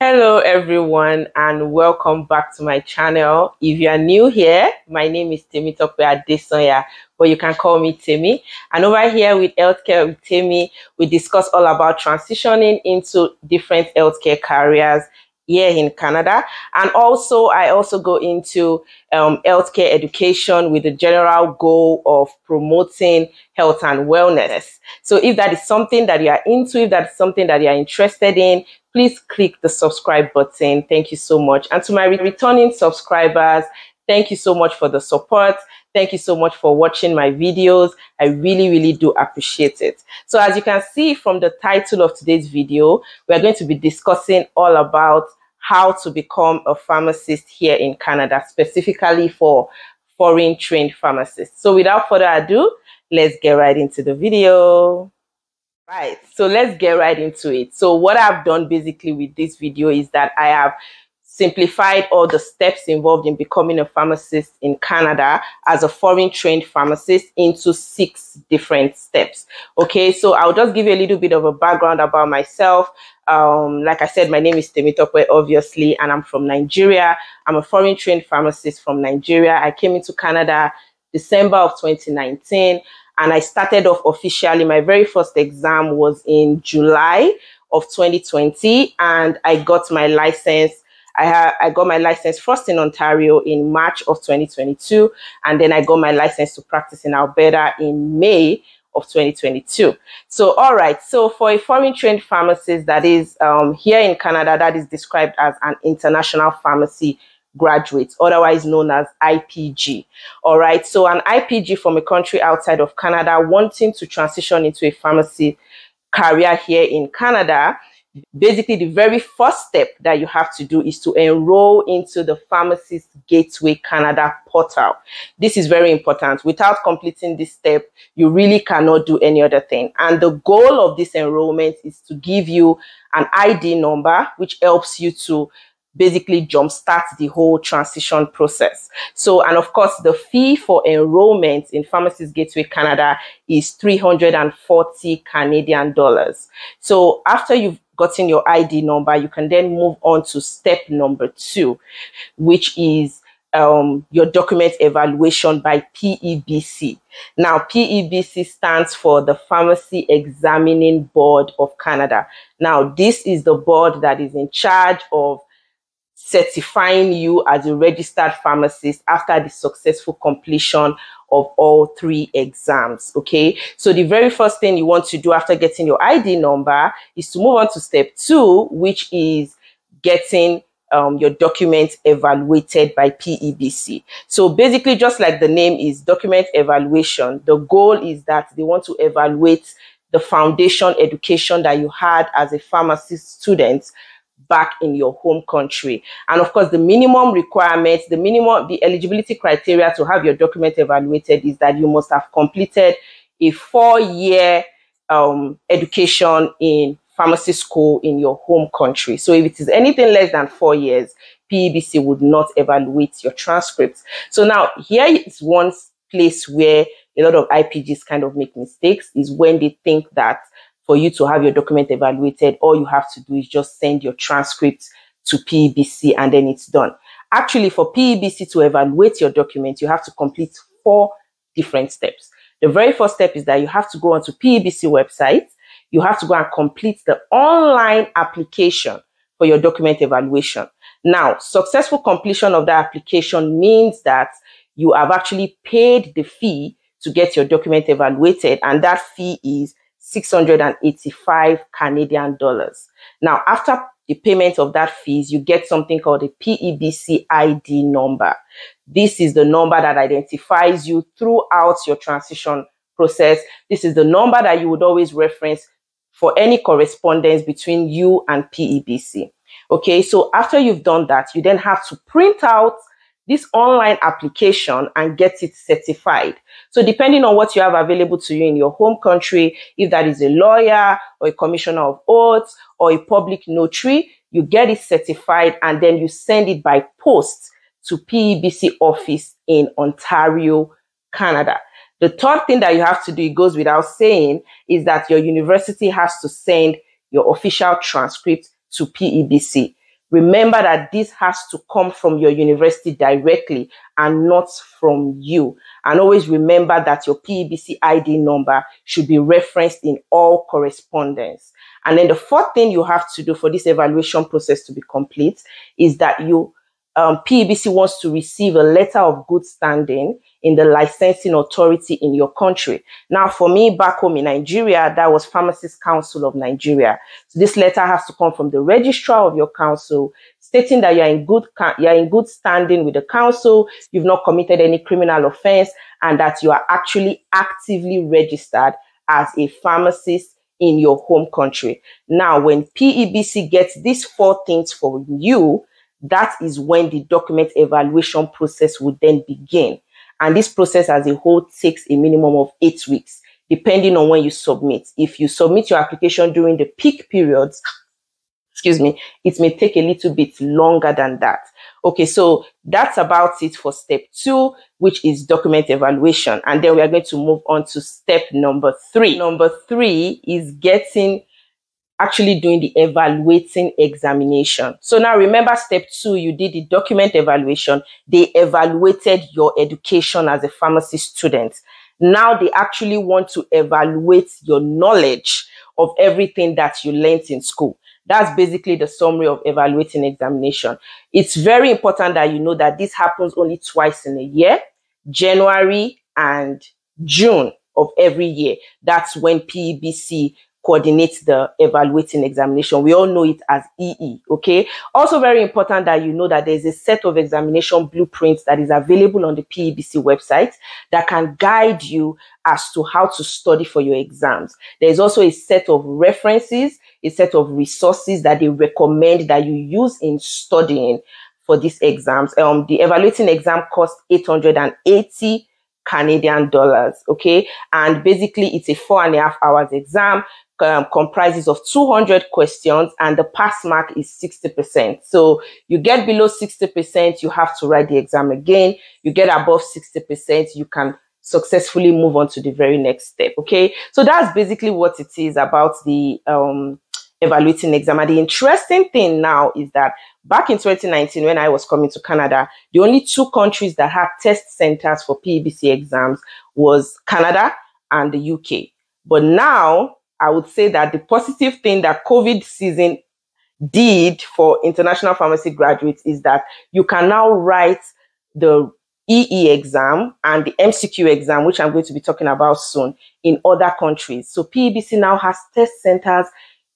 Hello everyone and welcome back to my channel. If you are new here, my name is Temitope Adesanya, but you can call me Temi. And over here with Healthcare with Temi, we discuss all about transitioning into different healthcare careers here in Canada. And also, I also go into healthcare education with the general goal of promoting health and wellness. So if that is something that you are into, if that's something that you are interested in, please click the subscribe button. Thank you so much. And to my returning subscribers, thank you so much for the support. Thank you so much for watching my videos. I really do appreciate it. So as you can see from the title of today's video, we're going to be discussing all about how to become a pharmacist here in Canada, specifically for foreign trained pharmacists. So without further ado, let's get right into the video. Right, so let's get right into it. So what I've done basically with this video is that I have simplified all the steps involved in becoming a pharmacist in Canada as a foreign trained pharmacist into 6 different steps. Okay, so I'll just give you a little bit of a background about myself. Like I said, my name is Temitope, obviously, and I'm from Nigeria. I'm a foreign trained pharmacist from Nigeria. I came into Canada December of 2019. And I started off officially. My very first exam was in July of 2020, and I got my license. I got my license first in Ontario in March of 2022, and then I got my license to practice in Alberta in May of 2022. So, all right. So for a foreign trained pharmacist that is here in Canada, that is described as an international pharmacy graduate, otherwise known as IPG. All right, so an IPG from a country outside of Canada wanting to transition into a pharmacy career here in Canada, basically the very first step that you have to do is to enroll into the Pharmacist Gateway Canada portal. This is very important. Without completing this step, you really cannot do any other thing. And the goal of this enrollment is to give you an ID number, which helps you to basically jumpstart the whole transition process. So, and of course, the fee for enrollment in Pharmacist Gateway Canada is 340 Canadian dollars. So after you've gotten your ID number, you can then move on to step number 2, which is your document evaluation by PEBC. Now, PEBC stands for the Pharmacy Examining Board of Canada. Now, this is the board that is in charge of certifying you as a registered pharmacist after the successful completion of all 3 exams. Okay, so the very first thing you want to do after getting your ID number is to move on to step 2, which is getting your documents evaluated by PEBC. So basically, just like the name is document evaluation, the goal is that they want to evaluate the foundation education that you had as a pharmacist student back in your home country. And of course, the minimum requirements, the eligibility criteria to have your document evaluated is that you must have completed a 4-year education in pharmacy school in your home country. So if it is anything less than 4 years, PEBC would not evaluate your transcripts. So now here is one place where a lot of IPGs kind of make mistakes, is when they think that for you to have your document evaluated, all you have to do is just send your transcripts to PEBC and then it's done. Actually, for PEBC to evaluate your document, you have to complete 4 different steps. The very first step is that you have to go onto PEBC website. You have to go and complete the online application for your document evaluation. Now, successful completion of that application means that you have actually paid the fee to get your document evaluated, and that fee is 685 Canadian dollars. Now, after the payment of that fees, you get something called a PEBC ID number. This is the number that identifies you throughout your transition process. This is the number that you would always reference for any correspondence between you and PEBC. Okay, so after you've done that, you then have to print out this online application and get it certified. So depending on what you have available to you in your home country, if that is a lawyer or a commissioner of oaths or a public notary, you get it certified and then you send it by post to PEBC office in Ontario, Canada. The third thing that you have to do, it goes without saying, is that your university has to send your official transcript to PEBC. Remember that this has to come from your university directly and not from you. And always remember that your PEBC ID number should be referenced in all correspondence. And then the fourth thing you have to do for this evaluation process to be complete is that PEBC wants to receive a letter of good standing in the licensing authority in your country. Now, for me, back home in Nigeria, that was Pharmacists Council of Nigeria. So this letter has to come from the registrar of your council, stating that you're in good standing with the council, you've not committed any criminal offense, and that you are actually actively registered as a pharmacist in your home country. Now, when PEBC gets these four things for you, that is when the document evaluation process would then begin. And this process as a whole takes a minimum of 8 weeks, depending on when you submit. If you submit your application during the peak periods, it may take a little bit longer than that. Okay, so that's about it for step 2, which is document evaluation. And then we are going to move on to step number 3. Number 3 is actually doing the evaluating examination. So now remember step 2, you did the document evaluation. They evaluated your education as a pharmacy student. Now they actually want to evaluate your knowledge of everything that you learned in school. That's basically the summary of evaluating examination. It's very important that you know that this happens only twice in a year, January and June of every year. That's when PEBC coordinates the evaluating examination. We all know it as EE, okay? Also very important that you know that there's a set of examination blueprints that is available on the PEBC website that can guide you as to how to study for your exams. There's also a set of references, a set of resources that they recommend that you use in studying for these exams. The evaluating exam costs 880 Canadian dollars, okay? And basically it's a 4.5 hours exam, comprises of 200 questions, and the pass mark is 60%. So you get below 60%, you have to write the exam again. You get above 60%, you can successfully move on to the very next step, okay? So that's basically what it is about the evaluating exam. And the interesting thing now is that back in 2019, when I was coming to Canada, the only 2 countries that had test centers for PEBC exams was Canada and the UK. But now, I would say that the positive thing that COVID season did for international pharmacy graduates is that you can now write the EE exam and the MCQ exam, which I'm going to be talking about soon, in other countries. So PEBC now has test centers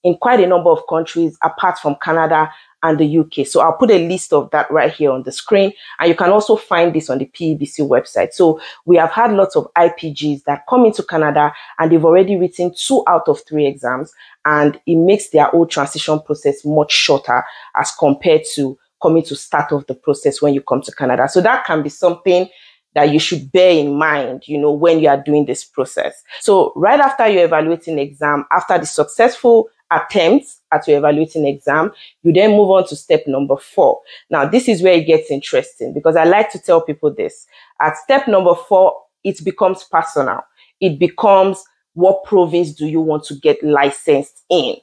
in quite a number of countries apart from Canada and the UK. So I'll put a list of that right here on the screen. And you can also find this on the PEBC website. So we have had lots of IPGs that come into Canada and they've already written 2 out of 3 exams. And it makes their whole transition process much shorter as compared to coming to start off the process when you come to Canada. So that can be something that you should bear in mind, you know, when you are doing this process. So right after your evaluating exam, after the successful attempts at your evaluating exam, you then move on to step number 4. Now, this is where it gets interesting because I like to tell people this. At step number 4, it becomes personal. It becomes, what province do you want to get licensed in?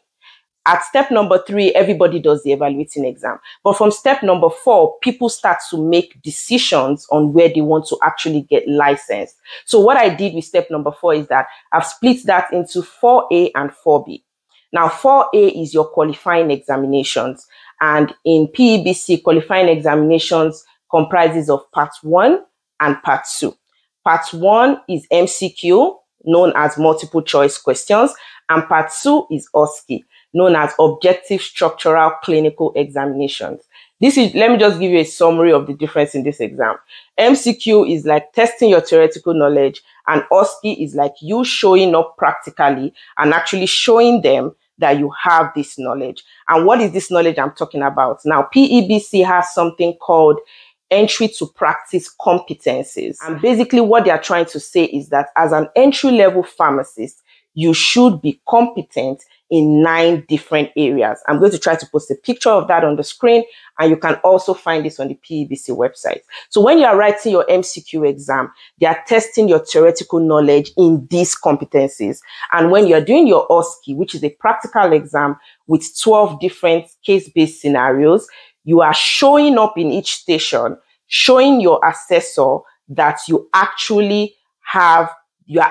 At step number 3, everybody does the evaluating exam. But from step number 4, people start to make decisions on where they want to actually get licensed. So what I did with step number 4 is that I've split that into 4A and 4B. Now, 4A is your qualifying examinations. And in PEBC, qualifying examinations comprises of part 1 and part 2. Part 1 is MCQ, known as multiple choice questions. And part 2 is OSCE, known as objective structural clinical examinations. Let me just give you a summary of the difference in this exam. MCQ is like testing your theoretical knowledge, and OSCE is like you showing up practically and actually showing them that you have this knowledge. And what is this knowledge I'm talking about? Now, PEBC has something called entry to practice competencies. And basically what they are trying to say is that as an entry-level pharmacist, you should be competent in 9 different areas. I'm going to try to post a picture of that on the screen, and you can also find this on the PEBC website. So when you are writing your MCQ exam, they are testing your theoretical knowledge in these competencies. And when you're doing your OSCE, which is a practical exam with 12 different case-based scenarios, you are showing up in each station, showing your assessor that you are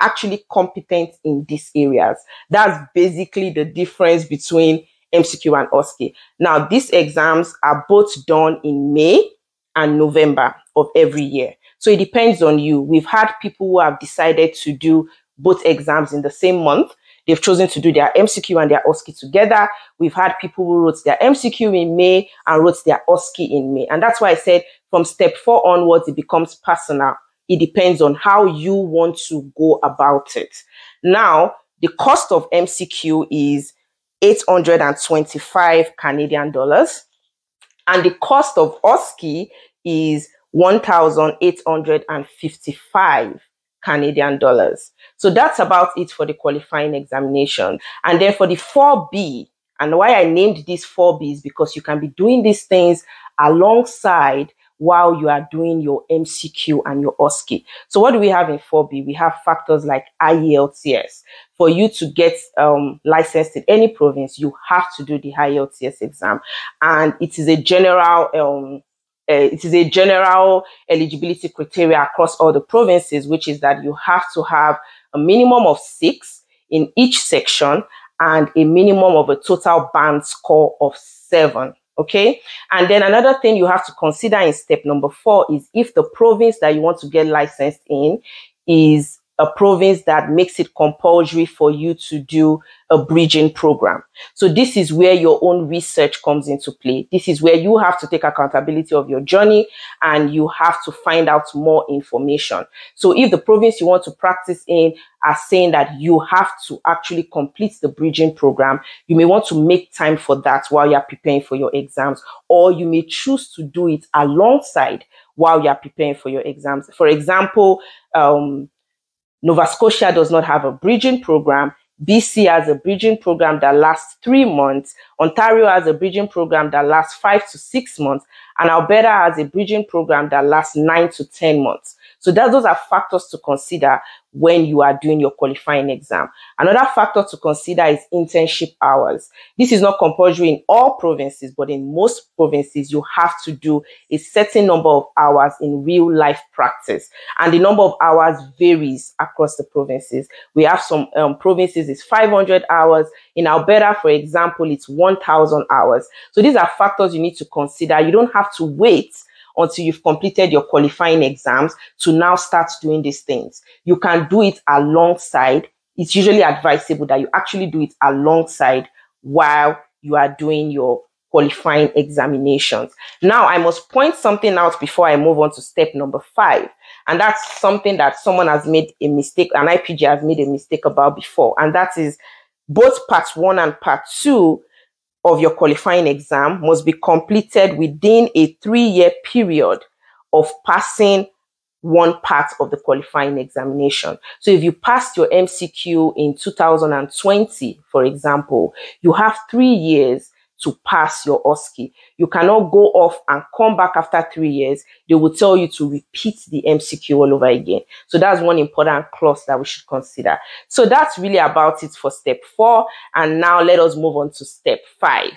actually competent in these areas. That's basically the difference between MCQ and OSCE. Now, these exams are both done in May and November of every year. So it depends on you. We've had people who have decided to do both exams in the same month. They've chosen to do their MCQ and their OSCE together. We've had people who wrote their MCQ in May and wrote their OSCE in May. And that's why I said from step 4 onwards, it becomes personal. It depends on how you want to go about it. Now, the cost of MCQ is 825 Canadian dollars. And the cost of OSCE is 1,855 Canadian dollars. So that's about it for the qualifying examination. And then for the 4B, and why I named these 4B is because you can be doing these things alongside while you are doing your MCQ and your OSCE. So what do we have in 4B? We have factors like IELTS. For you to get licensed in any province, you have to do the IELTS exam. And it is a general eligibility criteria across all the provinces, which is that you have to have a minimum of 6 in each section and a minimum of a total band score of 7. Okay. And then another thing you have to consider in step number 4 is if the province that you want to get licensed in is a province that makes it compulsory for you to do a bridging program. So this is where your own research comes into play. This is where you have to take accountability of your journey and you have to find out more information. So if the province you want to practice in are saying that you have to actually complete the bridging program, you may want to make time for that while you're preparing for your exams, or you may choose to do it alongside while you're preparing for your exams. For example, Nova Scotia does not have a bridging program. BC has a bridging program that lasts 3 months. Ontario has a bridging program that lasts 5 to 6 months. And Alberta has a bridging program that lasts 9 to 10 months. So those are factors to consider when you are doing your qualifying exam. Another factor to consider is internship hours. This is not compulsory in all provinces, but in most provinces, you have to do a certain number of hours in real life practice. And the number of hours varies across the provinces. We have some provinces is 500 hours. In Alberta, for example, it's 1,000 hours. So these are factors you need to consider. You don't have to wait until you've completed your qualifying exams to now start doing these things. You can do it alongside. It's usually advisable that you actually do it alongside while you are doing your qualifying examinations. Now, I must point something out before I move on to step number 5. And that's something that someone has made a mistake, an IPG has made a mistake about before. And that is both part 1 and part 2 of your qualifying exam must be completed within a 3-year period of passing one part of the qualifying examination. So if you passed your MCQ in 2020, for example, you have 3 years to pass your OSCE. You cannot go off and come back after 3 years. They will tell you to repeat the MCQ all over again. So that's one important clause that we should consider. So that's really about it for step 4. And now let us move on to step 5.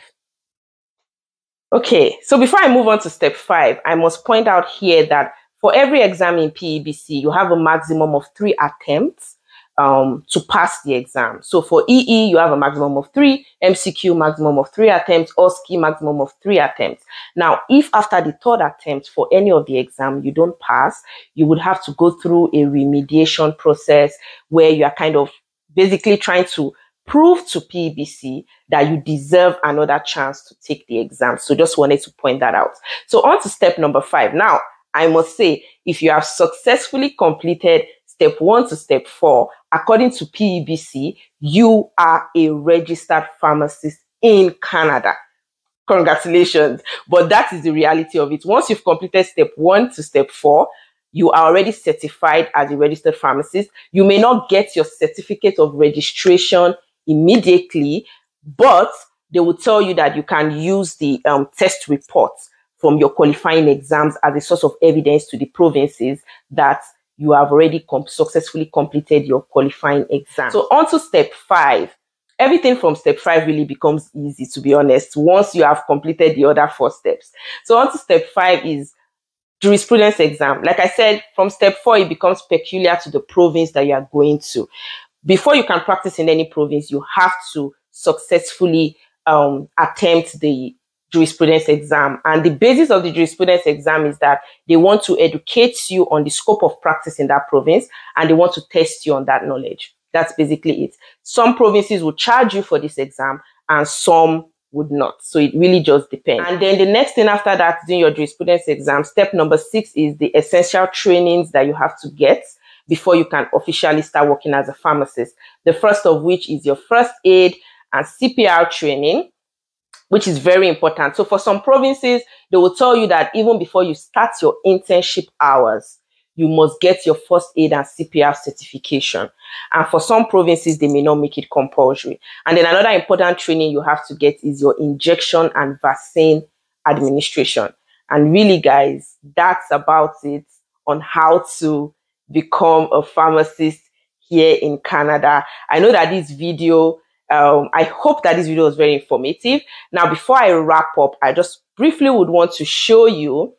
Okay, so before I move on to step 5, I must point out here that for every exam in PEBC, you have a maximum of 3 attempts to pass the exam. So for EE, you have a maximum of 3, MCQ maximum of 3 attempts, OSCE maximum of 3 attempts. Now, if after the 3rd attempt for any of the exam you don't pass, you would have to go through a remediation process where you are kind of basically trying to prove to PEBC that you deserve another chance to take the exam. So just wanted to point that out. So on to step number 5. Now, I must say, if you have successfully completed step 1 to step 4, according to PEBC, you are a registered pharmacist in Canada. Congratulations. But that is the reality of it. Once you've completed step 1 to step 4, you are already certified as a registered pharmacist. You may not get your certificate of registration immediately, but they will tell you that you can use the test reports from your qualifying exams as a source of evidence to the provinces that you have already successfully completed your qualifying exam. So on to step 5. everything from step 5 really becomes easy, to be honest, once you have completed the other 4 steps. So on to step 5 is jurisprudence exam. Like I said, from step 4, it becomes peculiar to the province that you are going to. Before you can practice in any province, you have to successfully attempt the jurisprudence exam. And the basis of the jurisprudence exam is that they want to educate you on the scope of practice in that province, and they want to test you on that knowledge. That's basically it. Some provinces will charge you for this exam and some would not. So it really just depends. And then the next thing after that, doing your jurisprudence exam, step number 6 is the essential trainings that you have to get before you can officially start working as a pharmacist. The first of which is your first aid and CPR training, which is very important. So for some provinces, they will tell you that even before you start your internship hours, you must get your first aid and CPR certification. And for some provinces, they may not make it compulsory. And then another important training you have to get is your injection and vaccine administration. And really, guys, that's about it on how to become a pharmacist here in Canada. I know that this video, I hope that this video was very informative. Now, before I wrap up, I just briefly would want to show you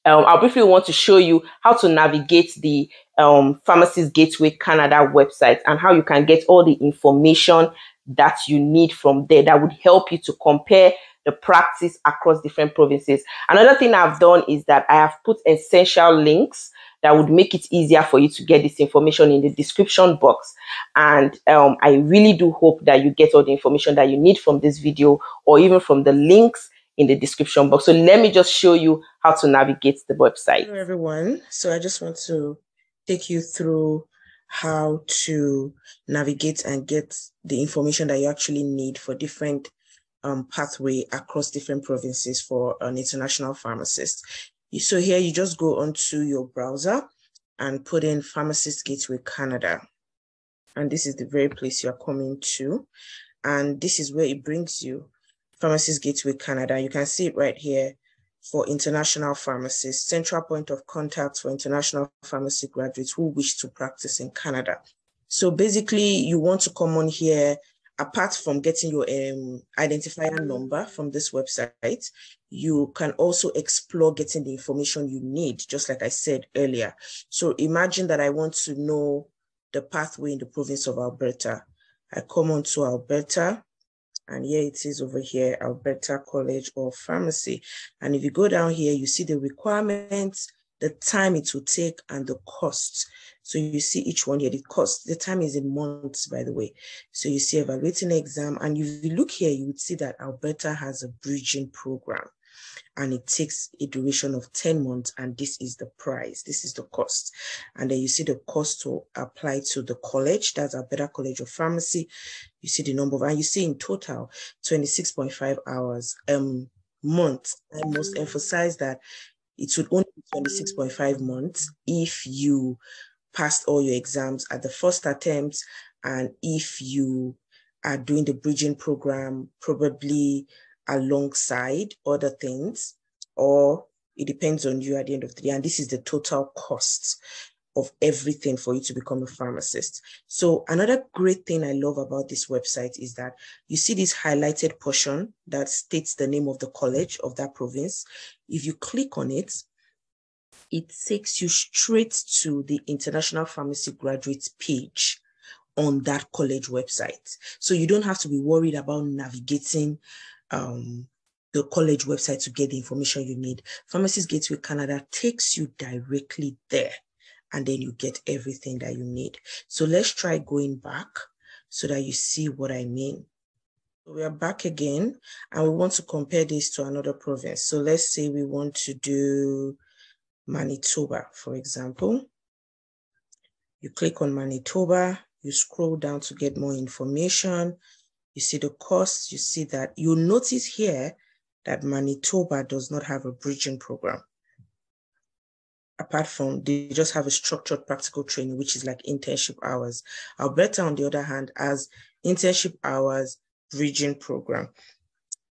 I briefly want to show you how to navigate the Pharmacist Gateway Canada website and how you can get all the information that you need from there that would help you to compare the practice across different provinces. Another thing I've done is that I have put essential links that would make it easier for you to get this information in the description box. And I really do hope that you get all the information that you need from this video or even from the links in the description box. So let me just show you how to navigate the website. Hello everyone. So I just want to take you through how to navigate and get the information that you actually need for different pathway across different provinces for an international pharmacist. So here you just go onto your browser and put in Pharmacist Gateway Canada. And this is the very place you're coming to. And this is where it brings you. Pharmacist Gateway Canada. You can see it right here for international pharmacists, central point of contact for international pharmacy graduates who wish to practice in Canada. So basically, you want to come on here, apart from getting your identifier number from this website, you can also explore getting the information you need, just like I said earlier. So imagine that I want to know the pathway in the province of Alberta. I come on to Alberta. And here it is over here, Alberta College of Pharmacy. And if you go down here, you see the requirements, the time it will take, and the cost. So you see each one here, the cost. The time is in months, by the way. So you see evaluating exam. And if you look here, you would see that Alberta has a bridging program. And it takes a duration of 10 months. And this is the price. This is the cost. And then you see the cost to apply to the college. That's Alberta College of Pharmacy. You see the number of, and you see in total 26.5 hours month. I must emphasize that it would only be 26.5 months if you passed all your exams at the first attempt, and if you are doing the bridging program, probably alongside other things, or it depends on you at the end of the day. And this is the total cost of everything for you to become a pharmacist. So another great thing I love about this website is that you see this highlighted portion that states the name of the college of that province. If you click on it, it takes you straight to the International Pharmacy Graduates page on that college website. So you don't have to be worried about navigating the college website to get the information you need. Pharmacist Gateway Canada takes you directly there, and then you get everything that you need. So let's try going back so that you see what I mean. So we are back again, and we want to compare this to another province. So let's say we want to do Manitoba, for example. You click on Manitoba, you scroll down to get more information. You see the costs, you see that. You'll notice here that Manitoba does not have a bridging program. Apart from, they just have a structured practical training, which is like internship hours. Alberta, on the other hand, has internship hours, bridging program.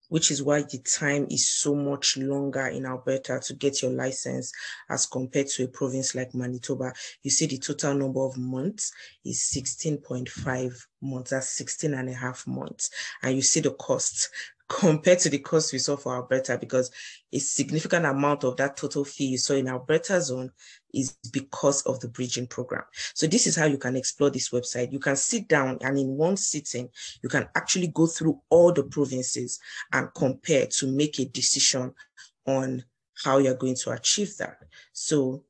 which is why the time is so much longer in Alberta to get your license as compared to a province like Manitoba. You see the total number of months is 16.5 months, that's 16 and a half months. And you see the cost compared to the cost we saw for Alberta, because a significant amount of that total fee you saw in Alberta zone is because of the bridging program. So this is how you can explore this website. You can sit down and in one sitting, you can actually go through all the provinces and compare to make a decision on how you're going to achieve that. So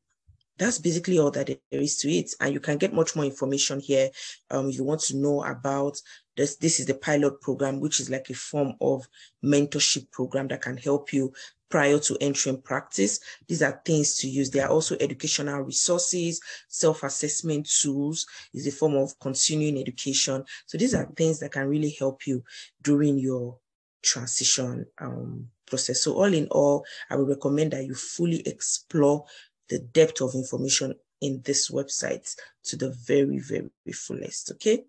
that's basically all that there is to it. And you can get much more information here. If you want to know about this is the pilot program, which is like a form of mentorship program that can help you prior to entering practice. These are things to use. There are also educational resources, self-assessment tools is a form of continuing education. So these are things that can really help you during your transition process. So all in all, I would recommend that you fully explore the depth of information in this website to the very, very fullest, okay?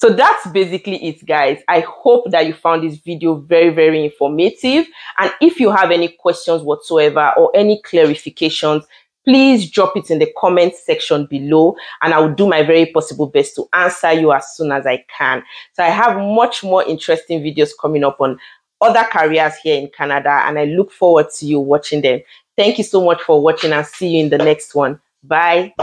So that's basically it, guys. I hope that you found this video very, very informative. And if you have any questions whatsoever or any clarifications, please drop it in the comment section below, and I will do my very possible best to answer you as soon as I can. So I have much more interesting videos coming up on other careers here in Canada, and I look forward to you watching them. Thank you so much for watching, and see you in the next one. Bye.